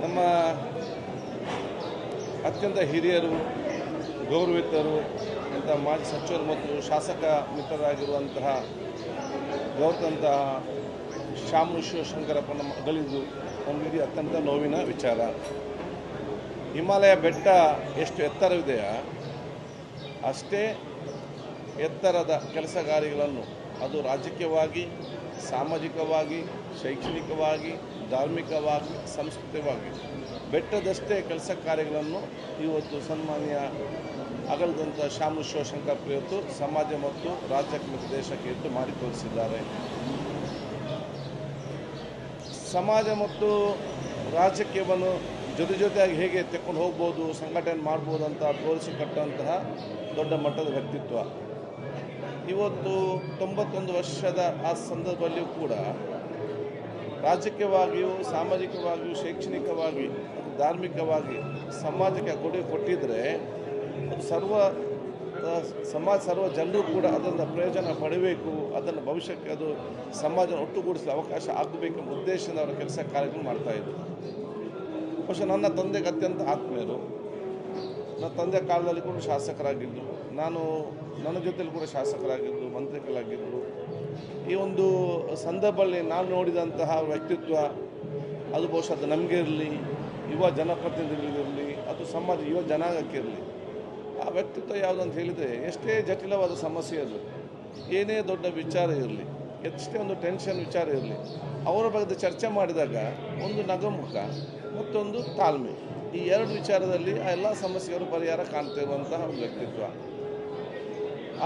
ನಮ್ಮ ಅತ್ಯಂತ ಹಿರಿಯರು ಗೌರವಿತರು ಇಂಥ ಮಾಜಿ ಸಚಿವರು ಮತ್ತು ಶಾಸಕ ಮಿತ್ರರಾಗಿರುವಂತಹ ಗೌರವಂತಹ ಶಾಮನು ಶಿವಶಂಕರಪ್ಪನ ಅಗಲಿದ್ದು ನಮಗೆ ಅತ್ಯಂತ ನೋವಿನ ವಿಚಾರ. ಹಿಮಾಲಯ ಬೆಟ್ಟ ಎಷ್ಟು ಎತ್ತರವಿದೆಯೋ ಅಷ್ಟೇ ಎತ್ತರದ ಕೆಲಸಗಾರಿಗಳನ್ನು ಅದು ರಾಜಕೀಯವಾಗಿ, ಸಾಮಾಜಿಕವಾಗಿ, ಶೈಕ್ಷಣಿಕವಾಗಿ, ಧಾರ್ಮಿಕವಾಗಿ, ಸಾಂಸ್ಕೃತಿಕವಾಗಿ ಬೆಟ್ಟದಷ್ಟೇ ಕೆಲಸ ಕಾರ್ಯಗಳನ್ನು ಇವತ್ತು ಸನ್ಮಾನ್ಯ ಅಗಲದಂಥ ಶಾಮನು ಶಿವಶಂಕರಪ್ಪ ಇವತ್ತು ಸಮಾಜ ಮತ್ತು ರಾಜ್ಯಕ್ಕೆ ಮತ್ತು ದೇಶಕ್ಕೆ ಎದ್ದು ಮಾಡಿ ತೋರಿಸಿದ್ದಾರೆ. ಸಮಾಜ ಮತ್ತು ರಾಜಕೀಯವನ್ನು ಜೊತೆಯಾಗಿ ಹೇಗೆ ತೆಕ್ಕೊಂಡು ಹೋಗ್ಬೋದು, ಸಂಘಟನೆ ಮಾಡ್ಬೋದು ಅಂತ ತೋರಿಸಿಕೊಟ್ಟಂತಹ ದೊಡ್ಡ ಮಟ್ಟದ ವ್ಯಕ್ತಿತ್ವ. ಇವತ್ತು 91 ವರ್ಷದ ಆ ಸಂದರ್ಭದಲ್ಲಿಯೂ ಕೂಡ ರಾಜಕೀಯವಾಗಿಯೂ, ಸಾಮಾಜಿಕವಾಗಿಯೂ, ಶೈಕ್ಷಣಿಕವಾಗಿ, ಧಾರ್ಮಿಕವಾಗಿ ಸಮಾಜಕ್ಕೆ ಕೊಡುಗೆ ಕೊಟ್ಟಿದ್ದರೆ ಸರ್ವ ಜನರು ಕೂಡ ಅದನ್ನು ಪ್ರಯೋಜನ ಪಡಬೇಕು, ಅದನ್ನು ಭವಿಷ್ಯಕ್ಕೆ ಅದು ಸಮಾಜ ಒಟ್ಟುಗೂಡಿಸಲು ಅವಕಾಶ ಆಗಬೇಕೆಂಬ ಉದ್ದೇಶದಿಂದ ಅವರ ಕೆಲಸ ಕಾರ್ಯಗಳು ಮಾಡ್ತಾಯಿದ್ರು. ಬಹುಶಃ ನನ್ನ ತಂದೆಗೆ ಅತ್ಯಂತ ಆತ್ಮೀಯರು. ನನ್ನ ತಂದೆ ಕಾಲದಲ್ಲಿ ಕೂಡ ಶಾಸಕರಾಗಿದ್ದರು, ನನ್ನ ಜೊತೆಲಿ ಕೂಡ ಶಾಸಕರಾಗಿದ್ದರು, ಮಂತ್ರಿಗಳಾಗಿದ್ದರು. ಈ ಒಂದು ಸಂದರ್ಭದಲ್ಲಿ ನಾನು ನೋಡಿದಂತಹ ವ್ಯಕ್ತಿತ್ವ ಅದು ಬಹುಶಃ ಅದು ನಮಗೆ ಇರಲಿ, ಯುವ ಜನಪ್ರತಿನಿಧಿಗಳಿರಲಿ, ಅದು ಸಮಾಜ ಯುವ ಜನಾಂಗಕ್ಕೆ ಇರಲಿ, ಆ ವ್ಯಕ್ತಿತ್ವ ಯಾವುದಂತ ಹೇಳಿದರೆ ಎಷ್ಟೇ ಜಟಿಲವಾದ ಸಮಸ್ಯೆ ಇರಲಿ, ಏನೇ ದೊಡ್ಡ ವಿಚಾರ ಇರಲಿ, ಎಷ್ಟೇ ಒಂದು ಟೆನ್ಷನ್ ವಿಚಾರ ಇರಲಿ, ಅವರ ಬಗ್ಗೆ ಚರ್ಚೆ ಮಾಡಿದಾಗ ಒಂದು ನಗುಮುಖ ಮತ್ತೊಂದು ತಾಳ್ಮೆ, ಈ ಎರಡು ವಿಚಾರದಲ್ಲಿ ಆ ಎಲ್ಲ ಸಮಸ್ಯೆಗಳು ಪರಿಹಾರ ಕಾಣ್ತಿರುವಂತಹ ಒಂದು ವ್ಯಕ್ತಿತ್ವ.